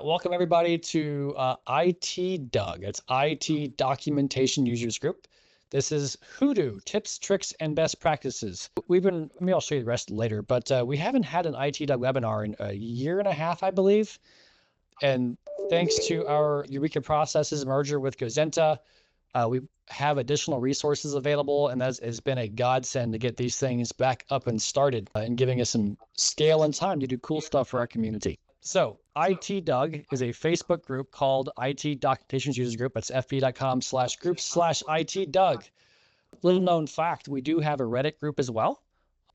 Welcome everybody to ITDUG. It's IT Documentation Users Group. This is Hudoo, tips, tricks, and best practices. Maybe I'll show you the rest later, but we haven't had an ITDUG webinar in a year and a half, I believe. And thanks to our Eureka Processes merger with Gozynta, we have additional resources available, and that has been a godsend to get these things back up and started and giving us some scale and time to do cool stuff for our community. So ITDUG is a Facebook group called IT Documentation Users Group. That's fb.com/groups/ITDUG. Little known fact, we do have a Reddit group as well.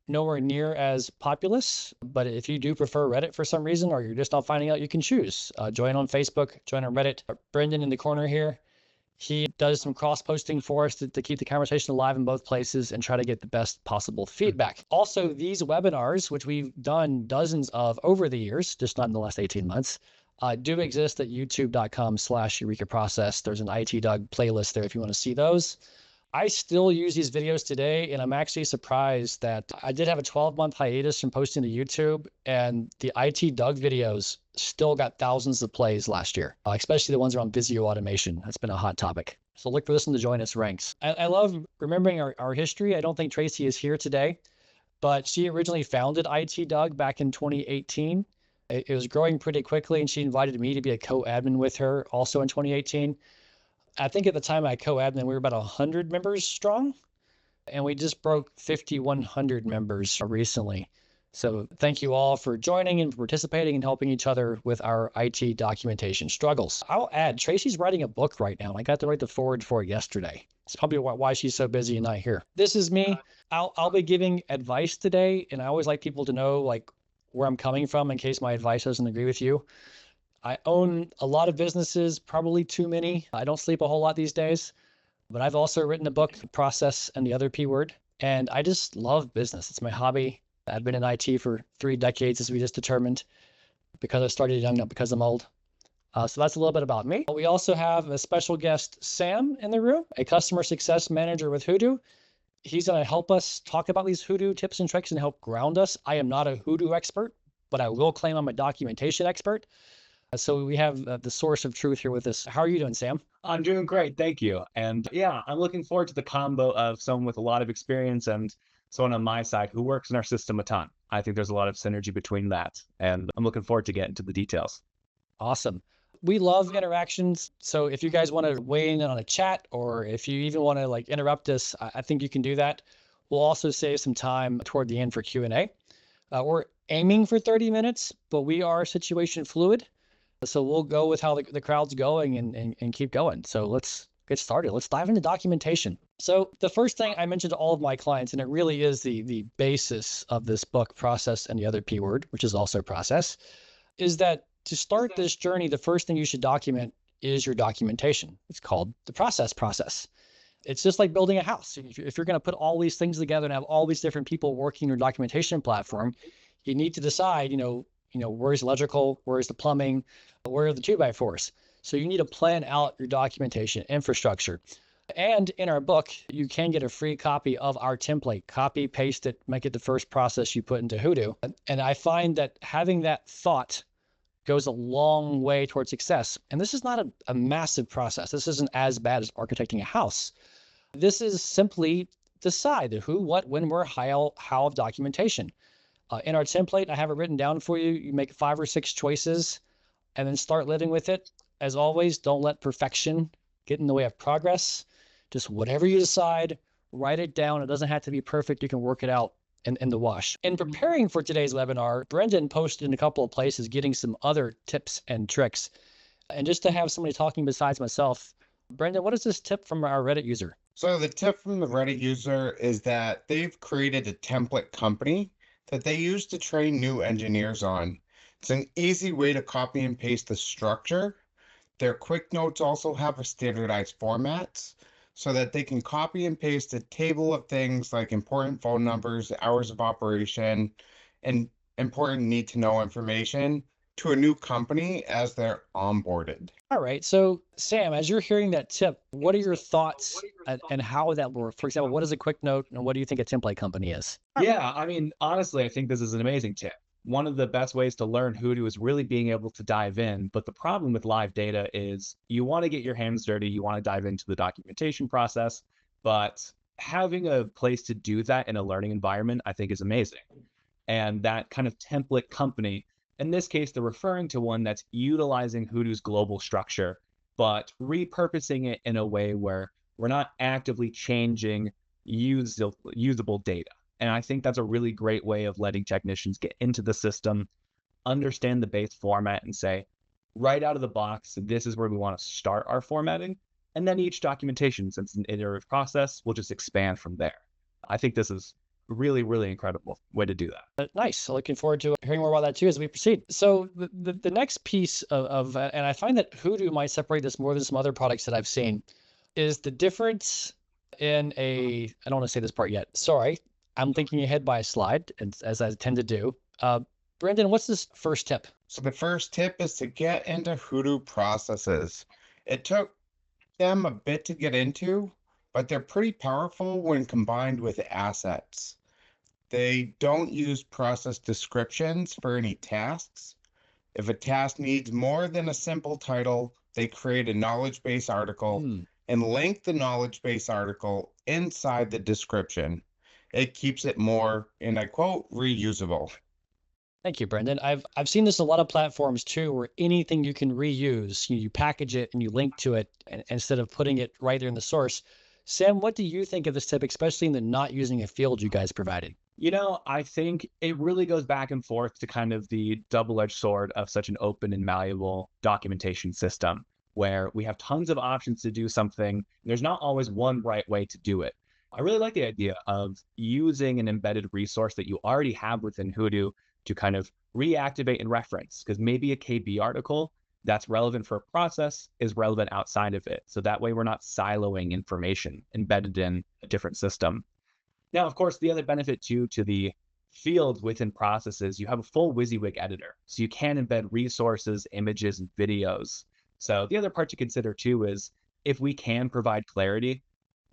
Nowhere near as populous, but if you do prefer Reddit for some reason, or you're just not finding out, you can choose. Join on Facebook, join on Reddit. Brandon in the corner here, he does some cross-posting for us to keep the conversation alive in both places and try to get the best possible feedback. Also, these webinars, which we've done dozens of over the years, just not in the last 18 months, do exist at youtube.com/Eureka Process. There's an ITDUG playlist there if you want to see those. I still use these videos today, and I'm actually surprised that I did have a 12-month hiatus from posting to YouTube, and the ITDUG videos still got thousands of plays last year, especially the ones around Visio automation. That's been a hot topic. So look for this one to join its ranks. I love remembering our history. I don't think Tracy is here today, but she originally founded ITDUG back in 2018. It was growing pretty quickly, and she invited me to be a co-admin with her also in 2018. I think at the time I co-admin, we were about 100 members strong, and we just broke 5,100 members recently. So thank you all for joining and participating and helping each other with our IT documentation struggles. I'll add, Tracy's writing a book right now, and I got to write the foreword for it yesterday. It's probably why she's so busy and not here. This is me. I'll be giving advice today, and I always like people to know like where I'm coming from in case my advice doesn't agree with you. I own a lot of businesses, probably too many. I don't sleep a whole lot these days, but I've also written a book, Process and the Other P Word, and I just love business. It's my hobby. I've been in IT for 3 decades, as we just determined, because I started young, not because I'm old. So that's a little bit about me. We also have a special guest, Sam, in the room, a customer success manager with Hudoo. He's going to help us talk about these Hudoo tips and tricks and help ground us. I am not a Hudoo expert, but I will claim I'm a documentation expert. So we have the source of truth here with us. How are you doing, Sam? I'm doing great, thank you. And yeah, I'm looking forward to the combo of someone with a lot of experience and someone on my side who works in our system a ton. I think there's a lot of synergy between that, and I'm looking forward to getting to the details. Awesome. We love interactions. So if you guys want to weigh in on a chat, or if you even want to like interrupt us, I think you can do that. We'll also save some time toward the end for Q&A. We're aiming for 30 minutes, but we are situation fluid. So we'll go with how the crowd's going and keep going. So let's get started. Let's dive into documentation. So the first thing I mentioned to all of my clients, and it really is the basis of this book, Process and the Other P Word, which is also Process, is that to start this journey, the first thing you should document is your documentation. It's called the process. It's just like building a house. If you're going to put all these things together and have all these different people working your documentation platform, you need to decide, where's electrical, where's the plumbing, where are the 2x4s? So you need to plan out your documentation infrastructure. And in our book, you can get a free copy of our template. Copy, paste it, make it the first process you put into Hudoo. And I find that having that thought goes a long way towards success. And this is not a massive process. This isn't as bad as architecting a house. This is simply decide the who, what, when, where, how of documentation. In our template, I have it written down for you. You make 5 or 6 choices and then start living with it. As always, don't let perfection get in the way of progress. Just whatever you decide, write it down. It doesn't have to be perfect. You can work it out in the wash. In preparing for today's webinar, Brandon posted in a couple of places getting some other tips and tricks. And just to have somebody talking besides myself, Brandon, what is this tip from our Reddit user? So the tip from the Reddit user is that they've created a template company that they use to train new engineers on. It's an easy way to copy and paste the structure. Their quick notes also have a standardized format so that they can copy and paste a table of things like important phone numbers, hours of operation, and important need to know information to a new company as they're onboarded. All right. So Sam, as you're hearing that tip, what are your thoughts and how that will work? For example, what is a quick note and what do you think a template company is? Yeah, I mean, honestly, I think this is an amazing tip one of the best ways to learn Hudoo is really being able to dive in. But the problem with live data is you want to get your hands dirty, you want to dive into the documentation process, but having a place to do that in a learning environment, I think is amazing. And that kind of template company, in this case, they're referring to one that's utilizing Hudoo's global structure, but repurposing it in a way where we're not actively changing usable data. And I think that's a really great way of letting technicians get into the system, understand the base format, and say, right out of the box, this is where we want to start our formatting. And then each documentation, since it's an iterative process, will just expand from there. I think this is really, really incredible way to do that. Nice. Looking forward to hearing more about that too as we proceed. So the next piece of and I find that Hudoo might separate this more than some other products that I've seen, is the difference in I don't want to say this part yet. Sorry. I'm thinking ahead by a slide, as I tend to do. Brandon, what's this first tip? So the first tip is to get into Hudoo processes. It took them a bit to get into, but they're pretty powerful when combined with assets. They don't use process descriptions for any tasks. If a task needs more than a simple title, they create a knowledge base article and link the knowledge base article inside the description. It keeps it more, and I quote, reusable. Thank you, Brendan. I've seen this in a lot of platforms too, where anything you can reuse, you package it and you link to it instead of putting it right there in the source. Sam, what do you think of this tip, especially in the not using a field you guys provided? I think it really goes back and forth to kind of the double-edged sword of such an open and malleable documentation system, where we have tons of options to do something. There's not always one right way to do it. I really like the idea of using an embedded resource that you already have within Hudoo to kind of reactivate and reference, because maybe a KB article that's relevant for a process is relevant outside of it. So that way we're not siloing information embedded in a different system. Now, of course, the other benefit too to the fields within processes, you have a full WYSIWYG editor. So you can embed resources, images, and videos. So the other part to consider too is if we can provide clarity,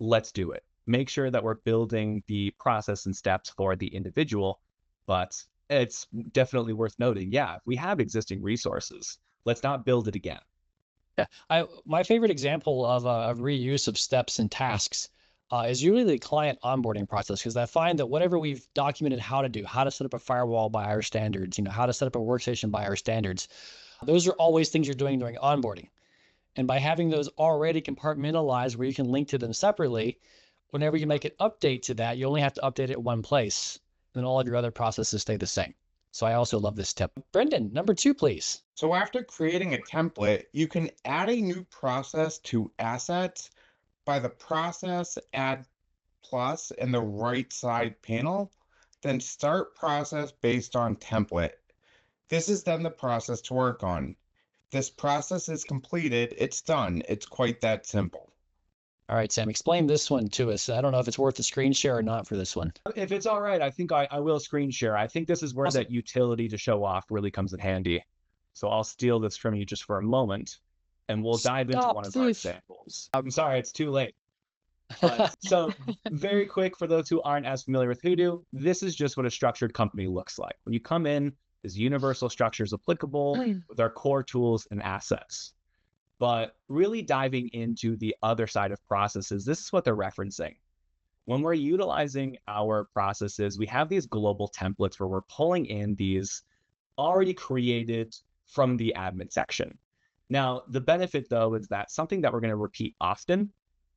let's do it. Make sure that we're building the process and steps for the individual, but it's definitely worth noting, if we have existing resources, let's not build it again. Yeah, my favorite example of reuse of steps and tasks is usually the client onboarding process, because I find that whatever we've documented how to do, how to set up a firewall by our standards, how to set up a workstation by our standards, those are always things you're doing during onboarding. And by having those already compartmentalized where you can link to them separately, whenever you make an update to that, you only have to update it one place, and then all of your other processes stay the same. So I also love this tip. Brendan, number 2, please. So after creating a template, you can add a new process to assets by the process add plus in the right side panel, then start process based on template. This is then the process to work on. If this process is completed, it's done. It's quite that simple. All right, Sam, explain this one to us. I don't know if it's worth a screen share or not for this one. If it's all right, I think I will screen share. I think this is where that utility to show off really comes in handy. So I'll steal this from you just for a moment, and we'll dive into one of our examples. I'm sorry, it's too late. So very quick, for those who aren't as familiar with Hudoo, this is just what a structured company looks like. When you come in, this universal structure is applicable with our core tools and assets. But really diving into the other side of processes, this is what they're referencing. When we're utilizing our processes, we have these global templates where we're pulling in these already created from the admin section. Now, the benefit, though, is that something that we're going to repeat often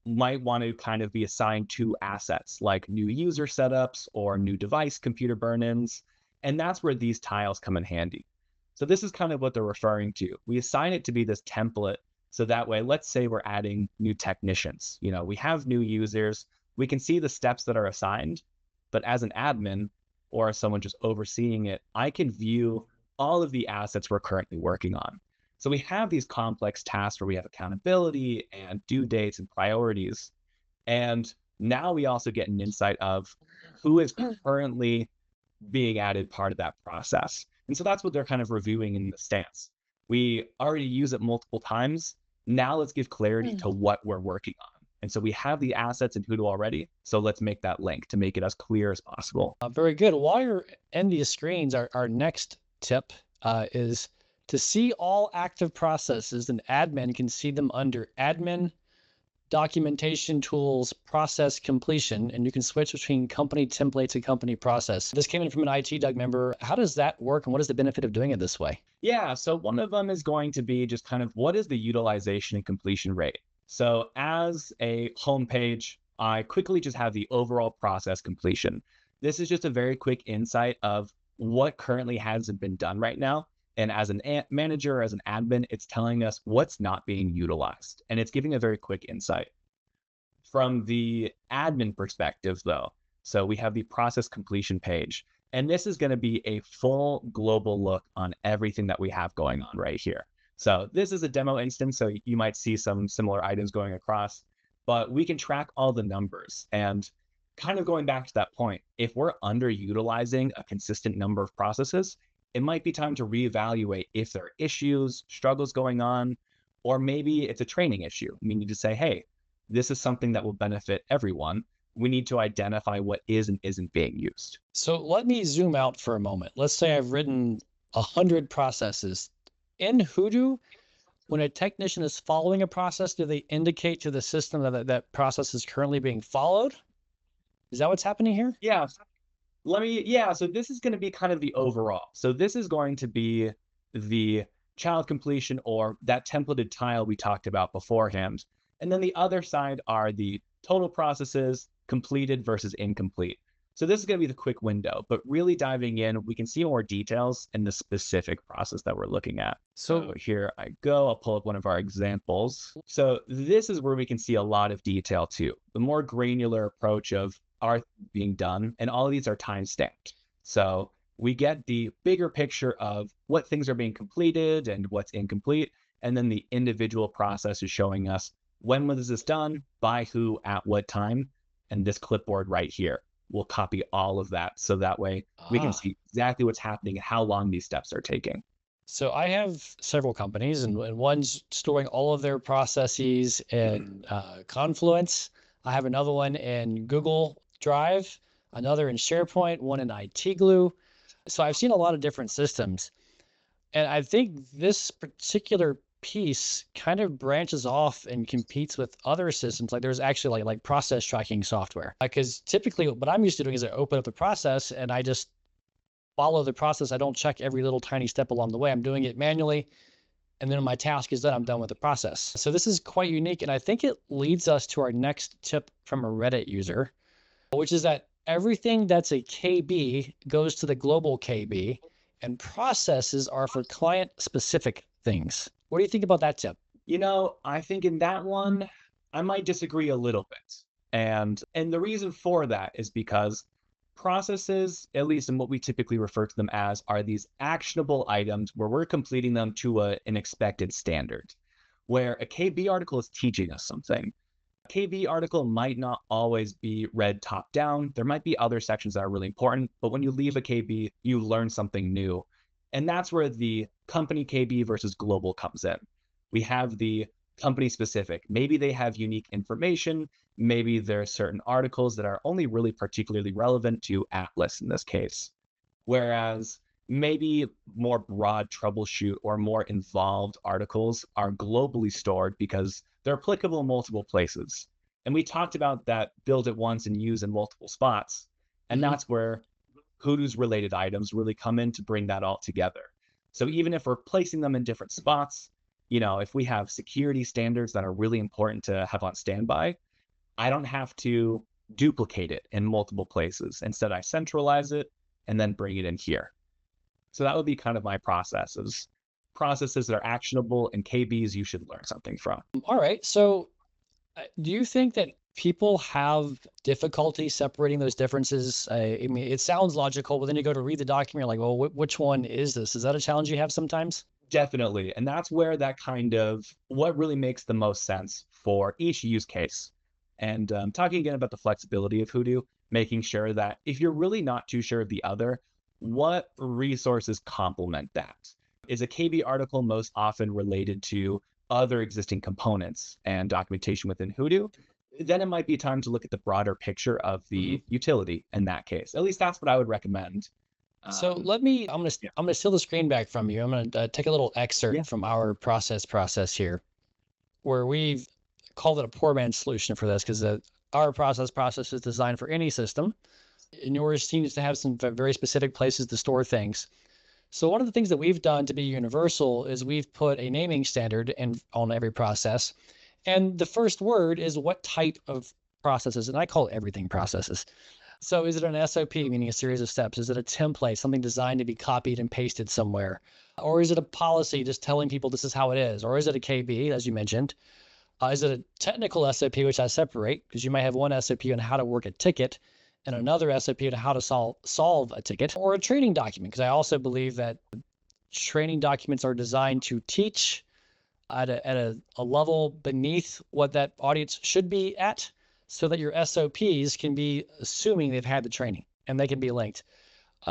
might want to kind of be assigned to assets like new user setups or new device computer burn-ins. And that's where these tiles come in handy. So this is kind of what they're referring to. We assign it to be this template. So that way, let's say we're adding new technicians. We have new users. We can see the steps that are assigned. But as an admin or as someone just overseeing it, I can view all of the assets we're currently working on. So we have these complex tasks where we have accountability and due dates and priorities. And now we also get an insight of who is currently being added part of that process. And so that's what they're kind of reviewing in the stance. We already use it multiple times. Now let's give clarity to what we're working on. And so we have the assets in Hudoo already. So let's make that link to make it as clear as possible. Very good. While you're in these screens, our next tip is to see all active processes. An admin can see them under admin, documentation tools, process completion, and you can switch between company template to company process. This came in from an ITDUG member. How does that work, and what is the benefit of doing it this way? Yeah, so one of them is going to be just kind of what is the utilization and completion rate? So as a homepage, I quickly just have the overall process completion. This is just a very quick insight of what currently hasn't been done right now. And as an manager, as an admin, it's telling us what's not being utilized. And it's giving a very quick insight. From the admin perspective, though, so we have the process completion page. And this is going to be a full global look on everything that we have going on right here. So this is a demo instance, so you might see some similar items going across, but we can track all the numbers. And kind of going back to that point, if we're underutilizing a consistent number of processes, it might be time to reevaluate if there are issues, struggles going on, or maybe it's a training issue. We need to say, hey, this is something that will benefit everyone. We need to identify what is and isn't being used. So let me zoom out for a moment. Let's say I've written 100 processes. In Hudoo, when a technician is following a process, do they indicate to the system that that process is currently being followed? Is that what's happening here? Yeah. So this is going to be kind of the overall. So this is going to be the child completion or that templated tile we talked about beforehand. And then the other side are the total processes, completed versus incomplete. So this is going to be the quick window, but really diving in, we can see more details in the specific process that we're looking at. So here I go, I'll pull up one of our examples. So this is where we can see a lot of detail too. The more granular approach of are being done, and all of these are time stamped. So we get the bigger picture of what things are being completed and what's incomplete. And then the individual process is showing us when was this done, by who, at what time. And this clipboard right here will copy all of that. So that way we can see exactly what's happening and how long these steps are taking. So I have several companies, and one's storing all of their processes in Confluence. I have another one in Google Drive, another in SharePoint, one in ITDUG. So I've seen a lot of different systems. And I think this particular piece kind of branches off and competes with other systems. Like there's actually like process tracking software. Because typically what I'm used to doing is I open up the process and I just follow the process. I don't check every little tiny step along the way. I'm doing it manually. And then when my task is done, I'm done with the process. So this is quite unique. And I think it leads us to our next tip from a Reddit user, which is that everything that's a KB goes to the global KB, and processes are for client specific things. What do you think about that tip? You know, I think in that one, I might disagree a little bit. And the reason for that is because processes, at least in what we typically refer to them as, are these actionable items where we're completing them to an expected standard, where a KB article is teaching us something. A KB article might not always be read top down. There might be other sections that are really important, but when you leave a KB, you learn something new. And that's where the company KB versus global comes in. We have the company specific. Maybe they have unique information. Maybe there are certain articles that are only really particularly relevant to Atlas in this case. Whereas maybe more broad troubleshoot or more involved articles are globally stored because they're applicable in multiple places. And we talked about that build it once and use in multiple spots. And that's where Hudoo's related items really come in to bring that all together. So even if we're placing them in different spots, you know, if we have security standards that are really important to have on standby, I don't have to duplicate it in multiple places. Instead, I centralize it and then bring it in here. So that would be kind of my processes. Processes that are actionable and KBs you should learn something from. All right. So do you think that people have difficulty separating those differences? I mean, it sounds logical, but then you go to read the document, you're like, well, which one is this? Is that a challenge you have sometimes? Definitely. And that's where that kind of what really makes the most sense for each use case. And talking again about the flexibility of Hudoo, making sure that if you're really not too sure of the other, what resources complement that? Is a KB article most often related to other existing components and documentation within Hudoo? then it might be time to look at the broader picture of the utility in that case. At least that's what I would recommend. So Um, yeah. I'm gonna steal the screen back from you. I'm gonna take a little excerpt Yeah. from our process here, where we've called it a poor man's solution for this because our process is designed for any system. And yours seems to have some very specific places to store things. So one of the things that we've done to be universal is we've put a naming standard on every process. And the first word is what type of processes, and I call everything processes. So is it an SOP, meaning a series of steps? Is it a template, something designed to be copied and pasted somewhere? Or is it a policy just telling people this is how it is? Or is it a KB, as you mentioned? Is it a technical SOP, which I separate because you might have one SOP on how to work a ticket and another SOP on how to solve a ticket, or a training document, because I also believe that training documents are designed to teach at a level beneath what that audience should be at, so that your SOPs can be assuming they've had the training and they can be linked.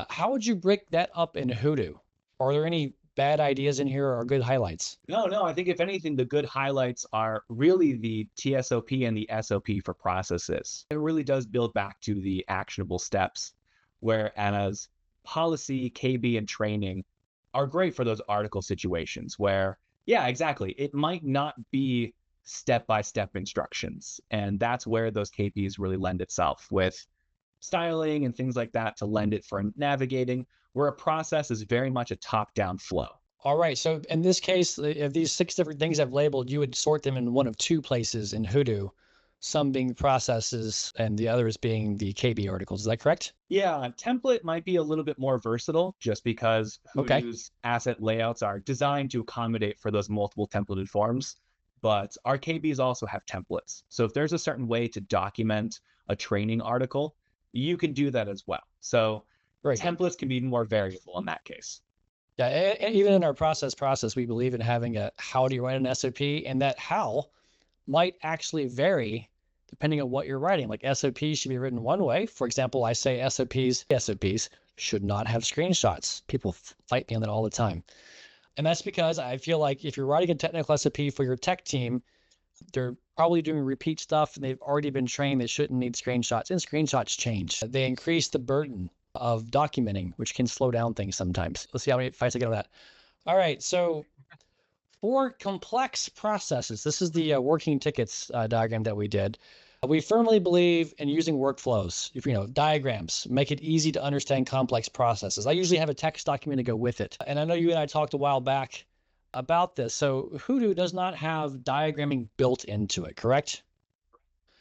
How would you break that up in Hudoo? Are there any bad ideas in here or good highlights? No. I think if anything, the good highlights are really the TSOP and the SOP for processes. It really does build back to the actionable steps, whereas policy, KB, and training are great for those article situations where, yeah, exactly. It might not be step-by-step instructions. And that's where those KPs really lend itself with styling and things like that to lend it for navigating, where a process is very much a top-down flow. All right. So in this case, if these 6 different things I've labeled, you would sort them in one of 2 places in Hudoo, some being processes and the others being the KB articles. Is that correct? Yeah, template might be a little bit more versatile just because Okay. Hudoo's asset layouts are designed to accommodate for those multiple templated forms. But our KBs also have templates. So if there's a certain way to document a training article, you can do that as well. So Right. templates can be more variable in that case. Yeah, even in our process, we believe in having a how do you write an SOP, and that how might actually vary depending on what you're writing. Like SOPs should be written one way. For example, I say SOPs should not have screenshots. People fight me on that all the time. And that's because I feel like if you're writing a technical SOP for your tech team, they're probably doing repeat stuff and they've already been trained. They shouldn't need screenshots, and screenshots change. They increase the burden of documenting, which can slow down things sometimes. Let's see how many fights I get on that. All right. So for complex processes, this is the working tickets diagram that we did. We firmly believe in using workflows, diagrams, make it easy to understand complex processes. I usually have a text document to go with it. And I know you and I talked a while back about this. So Hudoo does not have diagramming built into it, correct?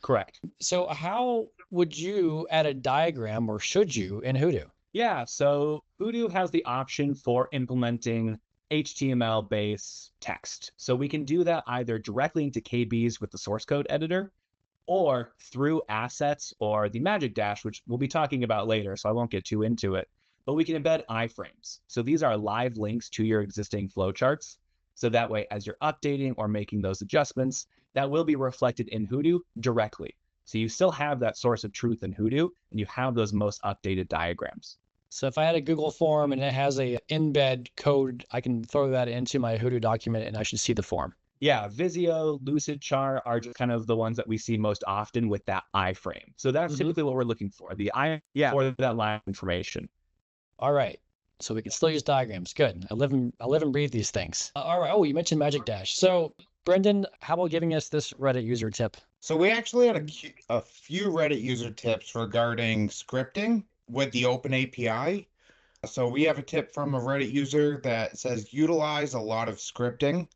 Correct. So how would you add a diagram, or should you, in Hudoo? Yeah, so Hudoo has the option for implementing HTML-based text. So we can do that either directly into KBs with the source code editor, or through assets or the Magic Dash, which we'll be talking about later, so I won't get too into it. But we can embed iframes. So these are live links to your existing flowcharts. So that way, as you're updating or making those adjustments, that will be reflected in Hudoo directly. So you still have that source of truth in Hudoo, and you have those most updated diagrams. So if I had a Google form and it has a embed code, I can throw that into my Hudoo document and I should see the form. Yeah, Visio, Lucidchart are just kind of the ones that we see most often with that iframe. So that's typically what we're looking for, for that line of information. All right. So we can still use diagrams. Good. I live and breathe these things. All right. Oh, you mentioned Magic Dash. So Brendan, how about giving us this Reddit user tip? So we actually had a few Reddit user tips regarding scripting with the Open API. So we have a tip from a Reddit user that says utilize a lot of scripting.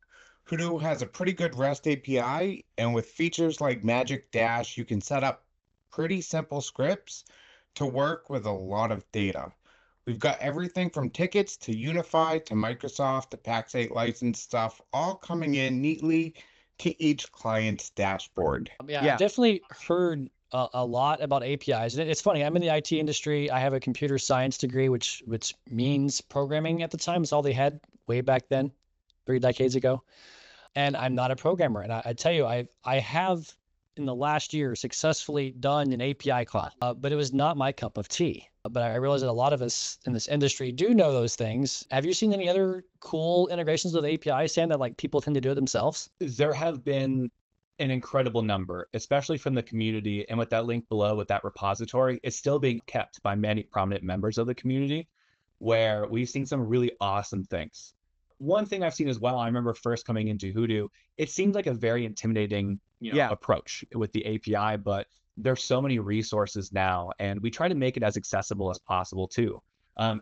Hudoo has a pretty good REST API, and with features like Magic Dash, you can set up pretty simple scripts to work with a lot of data. We've got everything from tickets to Unify to Microsoft to Pax8 license stuff, all coming in neatly to each client's dashboard. Yeah, I've definitely heard a lot about APIs. And it's funny, I'm in the IT industry. I have a computer science degree, which means programming at the time. It's all they had way back then, 3 decades ago. And I'm not a programmer. And I tell you, I have in the last year successfully done an API class, but it was not my cup of tea. But I realize that a lot of us in this industry do know those things. Have you seen any other cool integrations with APIs, Sam, that like people tend to do it themselves? There have been an incredible number, especially from the community. And with that link below, with that repository, it's still being kept by many prominent members of the community, where we've seen some really awesome things. One thing I've seen as well, I remember first coming into Hudoo, it seemed like a very intimidating approach with the API, but there's so many resources now, and we try to make it as accessible as possible too.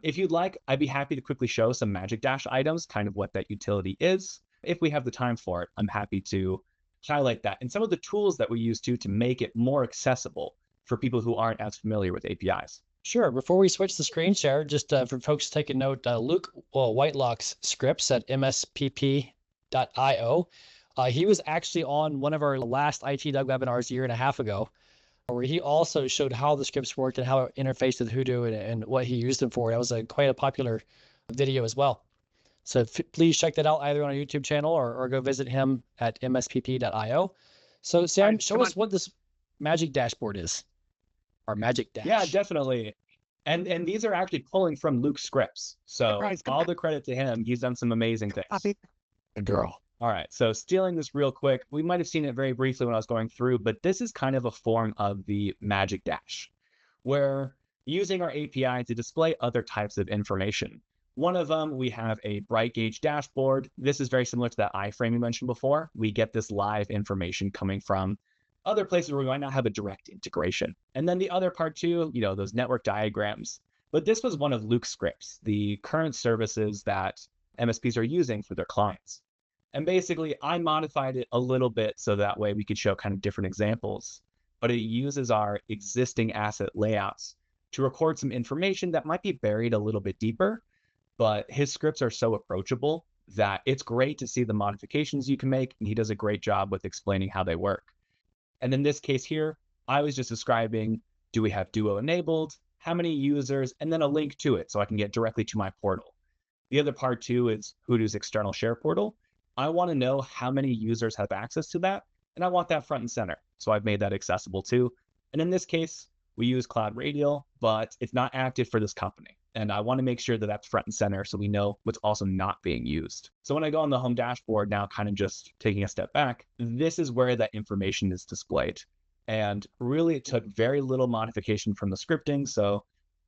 If you'd like, I'd be happy to quickly show some Magic Dash items, kind of what that utility is. If we have the time for it, I'm happy to highlight that and some of the tools that we use to make it more accessible for people who aren't as familiar with APIs. Sure. Before we switch the screen share, just for folks taking note, Luke Whitelock's scripts at mspp.io. He was actually on one of our last ITDUG webinars a year and a half ago, where he also showed how the scripts worked and how it interfaced with Hudoo and what he used them for. That was quite a popular video as well. So please check that out either on our YouTube channel or go visit him at mspp.io. So Sam, show us what this Magic Dashboard is. Our Magic Dash. Yeah, definitely. And these are actually pulling from Luke's scripts. So all the credit to him. He's done some amazing things. Good girl. All right, so stealing this real quick, we might have seen it very briefly when I was going through, but this is kind of a form of the Magic Dash, where using our API to display other types of information. One of them, we have a bright gauge dashboard. This is very similar to that iframe you mentioned before. We get this live information coming from other places where we might not have a direct integration. And then the other part too, those network diagrams. But this was one of Luke's scripts, the current services that MSPs are using for their clients. And basically, I modified it a little bit so that way we could show kind of different examples. But it uses our existing asset layouts to record some information that might be buried a little bit deeper. But his scripts are so approachable that it's great to see the modifications you can make, and he does a great job with explaining how they work. And in this case here, I was just describing, do we have Duo enabled, how many users, and then a link to it so I can get directly to my portal. The other part too is Hudoo's external share portal. I want to know how many users have access to that, and I want that front and center. So I've made that accessible too. And in this case, we use Cloud Radial, but it's not active for this company. And I want to make sure that that's front and center so we know what's also not being used. So when I go on the home dashboard now, kind of just taking a step back, this is where that information is displayed. And really, it took very little modification from the scripting. So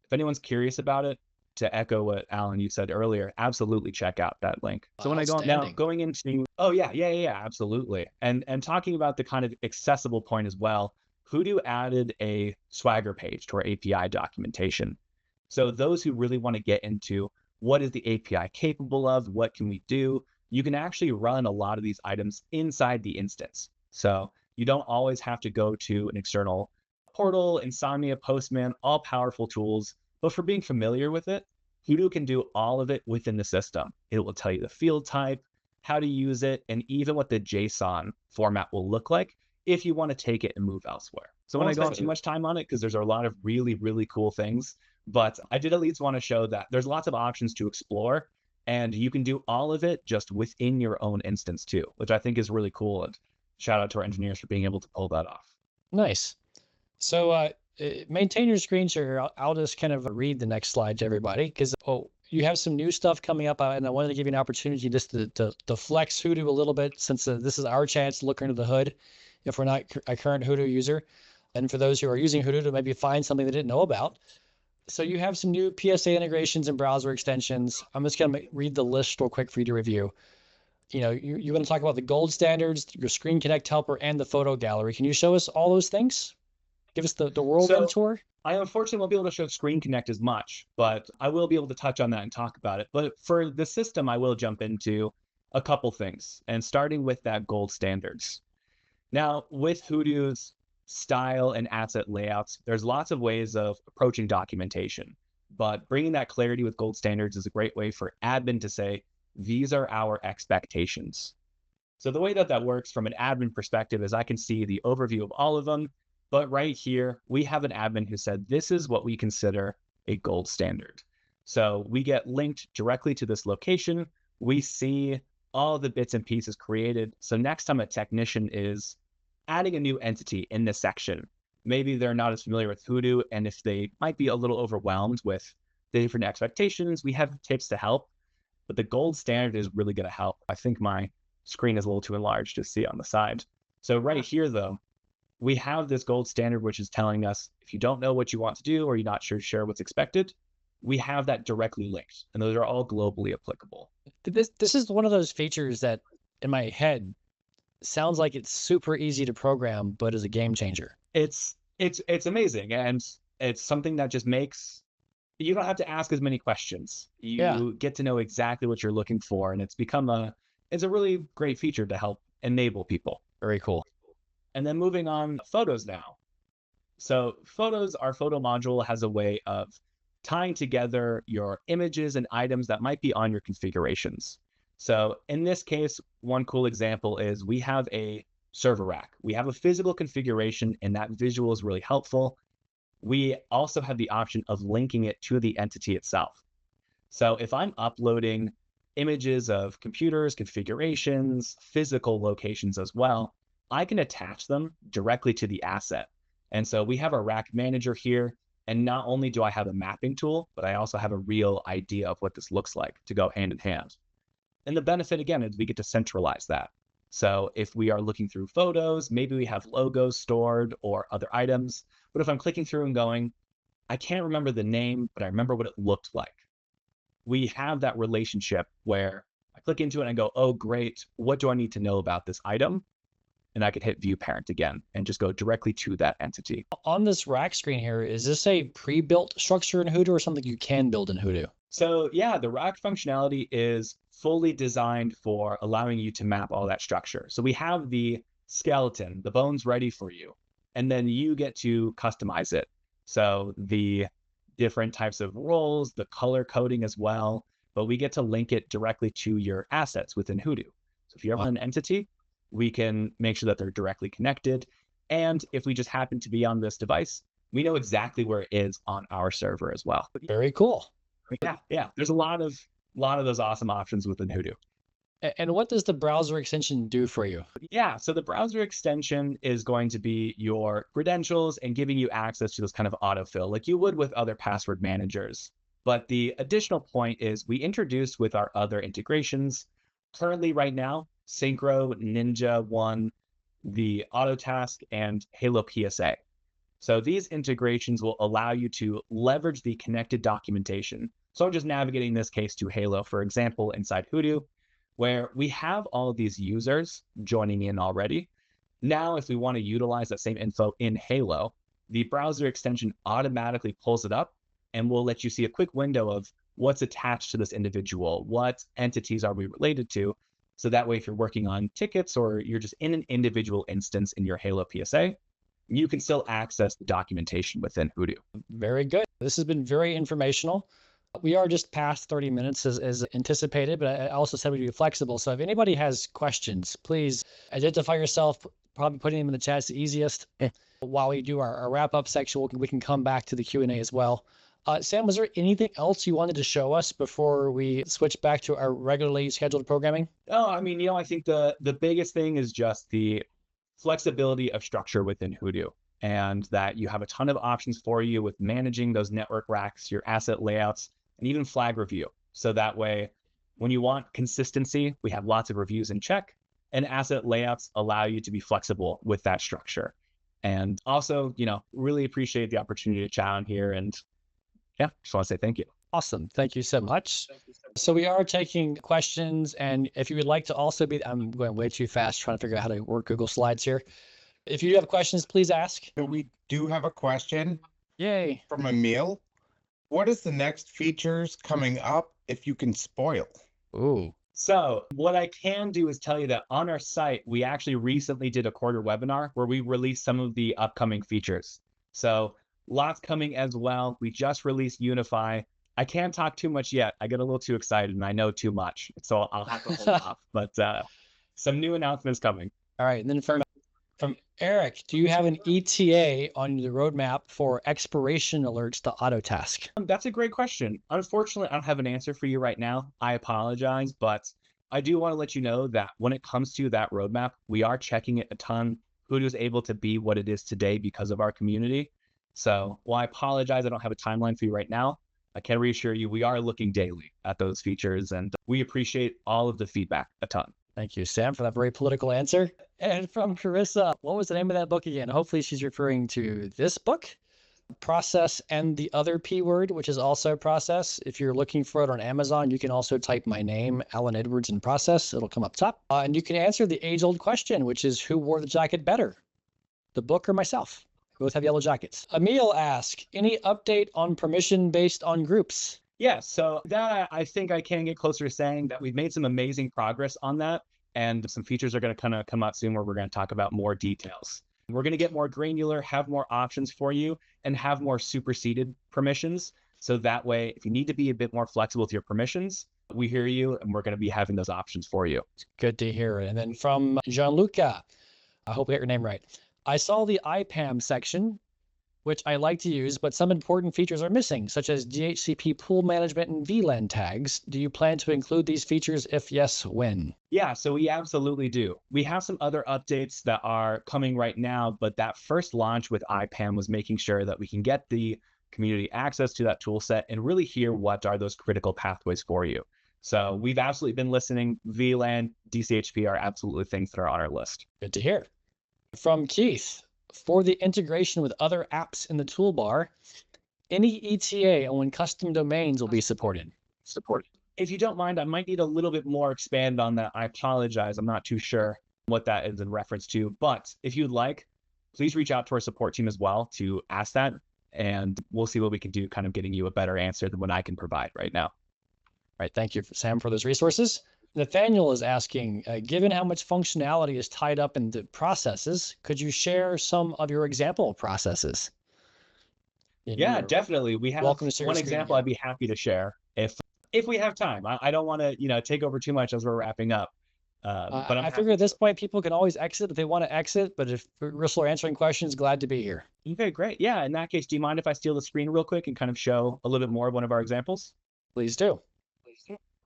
if anyone's curious about it, to echo what Alan, you said earlier, absolutely check out that link. So when I go now, going into, absolutely. And talking about the kind of accessible point as well, Hudoo added a Swagger page to our API documentation. So those who really want to get into what is the API capable of, what can we do, you can actually run a lot of these items inside the instance. So you don't always have to go to an external portal, Insomnia, Postman, all powerful tools. But for being familiar with it, Hudoo can do all of it within the system. It will tell you the field type, how to use it, and even what the JSON format will look like if you want to take it and move elsewhere. So when I don't spend too much time on it, because there's a lot of really, really cool things, but I did at least want to show that there's lots of options to explore, and you can do all of it just within your own instance too, which I think is really cool. And shout out to our engineers for being able to pull that off. Nice. So maintain your screen share. I'll just kind of read the next slide to everybody because you have some new stuff coming up, and I wanted to give you an opportunity just to flex Hudoo a little bit since this is our chance to look under the hood if we're not a current Hudoo user. And for those who are using Hudoo to maybe find something they didn't know about. So you have some new PSA integrations and browser extensions. I'm just going to read the list real quick for you to review. You're going to talk about the gold standards, your Screen Connect helper, and the photo gallery. Can you show us all those things? Give us the whirlwind tour. I unfortunately won't be able to show Screen Connect as much, but I will be able to touch on that and talk about it. But for the system, I will jump into a couple things, and starting with that gold standards. Now, with Hudoo's style and asset layouts, there's lots of ways of approaching documentation, but bringing that clarity with gold standards is a great way for admin to say, these are our expectations. So the way that works from an admin perspective is I can see the overview of all of them, but right here, we have an admin who said, this is what we consider a gold standard. So we get linked directly to this location. We see all the bits and pieces created. So next time a technician is adding a new entity in this section, maybe they're not as familiar with Hudoo, and if they might be a little overwhelmed with the different expectations, we have tips to help. But the gold standard is really going to help. I think my screen is a little too enlarged to see on the side. So right here, though, we have this gold standard, which is telling us if you don't know what you want to do or you're not sure what's expected, we have that directly linked, and those are all globally applicable. This is one of those features that in my head sounds like it's super easy to program, but is a game changer. It's amazing, and it's something that just makes you don't have to ask as many questions. You get to know exactly what you're looking for, and it's a really great feature to help enable people. Very cool. And then moving on, photos now. So photos, our photo module has a way of tying together your images and items that might be on your configurations. So in this case, one cool example is we have a server rack. We have a physical configuration, and that visual is really helpful. We also have the option of linking it to the entity itself. So if I'm uploading images of computers, configurations, physical locations as well, I can attach them directly to the asset. And so we have a rack manager here. And not only do I have a mapping tool, but I also have a real idea of what this looks like to go hand in hand. And the benefit, again, is we get to centralize that. So if we are looking through photos, maybe we have logos stored or other items. But if I'm clicking through and going, I can't remember the name, but I remember what it looked like. We have that relationship where I click into it and I go, oh, great. What do I need to know about this item? And I could hit view parent again and just go directly to that entity. On this rack screen here, is this a pre-built structure in Hudoo or something you can build in Hudoo? So yeah, the rack functionality is fully designed for allowing you to map all that structure. So we have the skeleton, the bones ready for you, and then you get to customize it. So the different types of roles, the color coding as well, but we get to link it directly to your assets within Hudoo. So if you have an entity, we can make sure that they're directly connected. And if we just happen to be on this device, we know exactly where it is on our server as well. Very cool. Yeah. There's a lot of those awesome options within Hudoo. And what does the browser extension do for you? Yeah, so the browser extension is going to be your credentials and giving you access to this kind of autofill like you would with other password managers. But the additional point is we introduced with our other integrations, currently right now, Synchro, Ninja One, the Autotask, and Halo PSA. So these integrations will allow you to leverage the connected documentation. So I'm just navigating this case to Halo, for example, inside Hudoo, where we have all of these users joining in already. Now, if we want to utilize that same info in Halo, the browser extension automatically pulls it up and will let you see a quick window of what's attached to this individual, what entities are we related to. So that way, if you're working on tickets or you're just in an individual instance in your Halo PSA, you can still access the documentation within Hudoo. Very good. This has been very informational. We are just past 30 minutes as anticipated, but I also said we'd be flexible. So if anybody has questions, please identify yourself, probably putting them in the chat is the easiest. While we do our wrap-up section, we can come back to the Q&A as well. Sam, was there anything else you wanted to show us before we switch back to our regularly scheduled programming? Oh, I mean, I think the biggest thing is just the flexibility of structure within Hudoo, and that you have a ton of options for you with managing those network racks, your asset layouts, and even flag review. So that way, when you want consistency, we have lots of reviews in check, and asset layouts allow you to be flexible with that structure. And also, really appreciate the opportunity to chat on here. And yeah, just want to say thank you. Awesome. Thank you so much. So we are taking questions, and if you would like to also I'm going way too fast trying to figure out how to work Google Slides here. If you have questions, please ask. We do have a question. Yay. From Emil. What is the next features coming up if you can spoil? Ooh. So what I can do is tell you that on our site, we actually recently did a quarter webinar where we released some of the upcoming features. So lots coming as well. We just released Unify. I can't talk too much yet. I get a little too excited and I know too much. So I'll have to hold off. But some new announcements coming. All right. And then from Eric, do you have an ETA on the roadmap for expiration alerts to Autotask? That's a great question. Unfortunately, I don't have an answer for you right now. I apologize, but I do want to let you know that when it comes to that roadmap, we are checking it a ton. Hudoo is able to be what it is today because of our community. So while I apologize, I don't have a timeline for you right now. I can reassure you, we are looking daily at those features, and we appreciate all of the feedback a ton. Thank you, Sam, for that very political answer. And from Carissa, what was the name of that book again? Hopefully she's referring to this book, Process and the Other P Word, which is also Process. If you're looking for it on Amazon, you can also type my name, Alan Edwards, in Process. It'll come up top. And you can answer the age-old question, which is who wore the jacket better, the book or myself? We both have yellow jackets. Emil asks, any update on permission based on groups? Yeah, so that I think I can get closer to saying that we've made some amazing progress on that, and some features are going to kind of come out soon where we're going to talk about more details. We're going to get more granular, have more options for you, and have more superseded permissions. So that way, if you need to be a bit more flexible with your permissions, we hear you, and we're going to be having those options for you. Good to hear it. And then from Gianluca, I hope I got your name right. I saw the IPAM section, which I like to use, but some important features are missing, such as DHCP pool management and VLAN tags. Do you plan to include these features? If yes, when? Yeah, so we absolutely do. We have some other updates that are coming right now, but that first launch with IPAM was making sure that we can get the community access to that tool set and really hear what are those critical pathways for you. So we've absolutely been listening. VLAN, DCHP are absolutely things that are on our list. Good to hear. From Keith, for the integration with other apps in the toolbar, any ETA on when custom domains will be supported? If you don't mind, I might need a little bit more expand on that. I apologize. I'm not too sure what that is in reference to, but if you'd like, please reach out to our support team as well to ask that, and we'll see what we can do, kind of getting you a better answer than what I can provide right now. All right. Thank you, Sam, for those resources. Nathaniel is asking, given how much functionality is tied up in the processes, could you share some of your example processes? Yeah, definitely. We have one example I'd be happy to share if we have time. I don't want to, take over too much as we're wrapping up. But I figure at this point, people can always exit if they want to exit, but if we're still answering questions, glad to be here. Okay, great. Yeah, in that case, do you mind if I steal the screen real quick and kind of show a little bit more of one of our examples? Please do.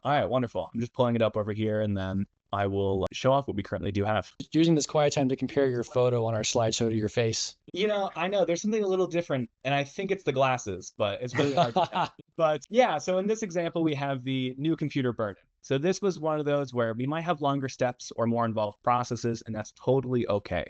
All right, wonderful. I'm just pulling it up over here, and then I will show off what we currently do have. Just using this quiet time to compare your photo on our slideshow to your face. I know there's something a little different, and I think it's the glasses, but it's really hard to tell. But yeah, so in this example, we have the new computer burden. So this was one of those where we might have longer steps or more involved processes, and that's totally okay.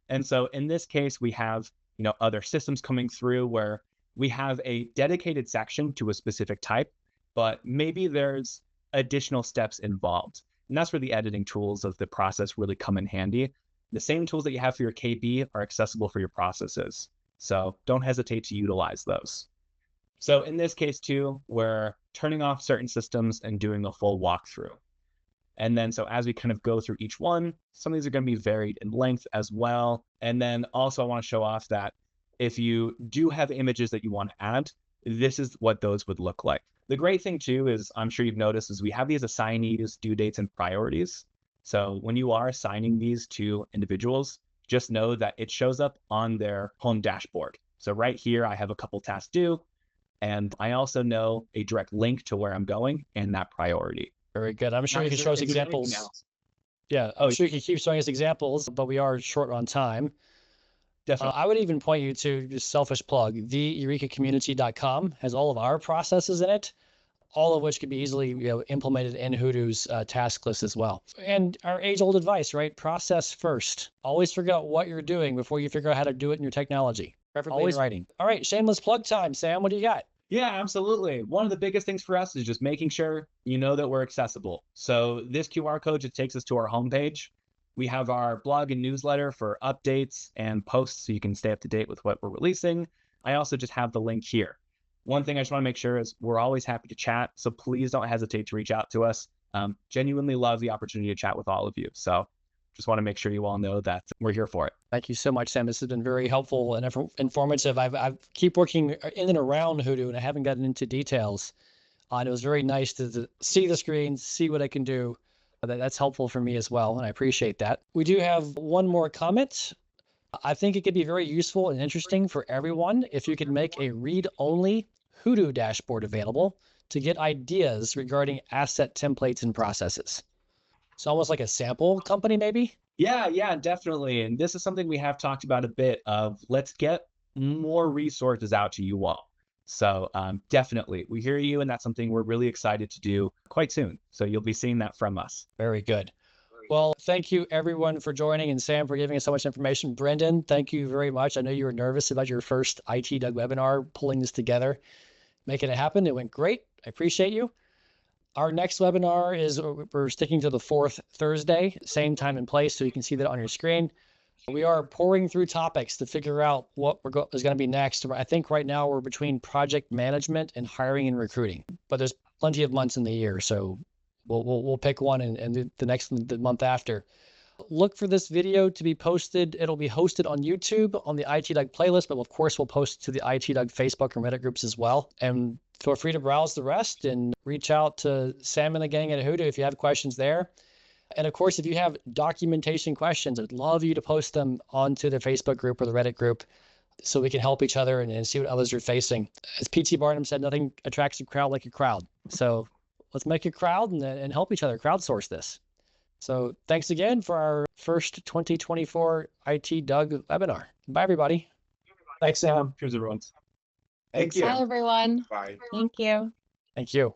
And so in this case, we have, other systems coming through where we have a dedicated section to a specific type, but maybe there's additional steps involved. And that's where the editing tools of the process really come in handy. The same tools that you have for your KB are accessible for your processes. So don't hesitate to utilize those. So in this case too, we're turning off certain systems and doing a full walkthrough. And then so as we kind of go through each one, some of these are going to be varied in length as well. And then also I want to show off that if you do have images that you want to add, this is what those would look like. The great thing too is, I'm sure you've noticed, is we have these assignees, due dates, and priorities. So when you are assigning these to individuals, just know that it shows up on their home dashboard. So right here, I have a couple tasks due, and I also know a direct link to where I'm going and that priority. Very good. I'm sure you can show us examples. Yeah, I'm sure you can keep showing us examples, but we are short on time. Definitely. I would even point you to, just selfish plug, the eurekacommunity.com has all of our processes in it, all of which could be easily implemented in Hudoo's task list as well. And our age-old advice, right? Process first. Always figure out what you're doing before you figure out how to do it in your technology. Preferably always in writing. All right, shameless plug time. Sam, what do you got? Yeah, absolutely. One of the biggest things for us is just making sure you know that we're accessible. So this QR code just takes us to our homepage. We have our blog and newsletter for updates and posts so you can stay up to date with what we're releasing. I also just have the link here. One thing I just want to make sure is we're always happy to chat, so please don't hesitate to reach out to us. Genuinely love the opportunity to chat with all of you. So just want to make sure you all know that we're here for it. Thank you so much, Sam. This has been very helpful and informative. I've keep working in and around Hudoo, and I haven't gotten into details. And it was very nice to see the screen, see what I can do. That's helpful for me as well, and I appreciate that. We do have one more comment. I think it could be very useful and interesting for everyone if you could make a read-only Hudoo dashboard available to get ideas regarding asset templates and processes. It's almost like a sample company, maybe? Yeah, definitely. And this is something we have talked about a bit of, let's get more resources out to you all. So definitely, we hear you, and that's something we're really excited to do quite soon. So you'll be seeing that from us. Very good. Well, thank you everyone for joining, and Sam for giving us so much information. Brendan, thank you very much. I know you were nervous about your first ITDUG webinar, pulling this together, making it happen. It went great. I appreciate you. Our next webinar is, we're sticking to the 4th Thursday, same time and place, so you can see that on your screen. We are pouring through topics to figure out what is going to be next. I think right now we're between project management and hiring and recruiting, but there's plenty of months in the year, so we'll pick one and the month after. Look for this video to be posted. It'll be hosted on YouTube on the ITDUG playlist, but of course we'll post it to the ITDUG Facebook and Reddit groups as well. And feel free to browse the rest and reach out to Sam and the gang at Hudoo if you have questions there. And of course, if you have documentation questions, I'd love you to post them onto the Facebook group or the Reddit group so we can help each other and see what others are facing. As P.T. Barnum said, nothing attracts a crowd like a crowd. So let's make a crowd and help each other crowdsource this. So thanks again for our first 2024 ITDUG webinar. Bye, everybody. Thanks, Sam. Cheers, everyone. Thank you. Bye, everyone. Bye. Thank you. Thank you.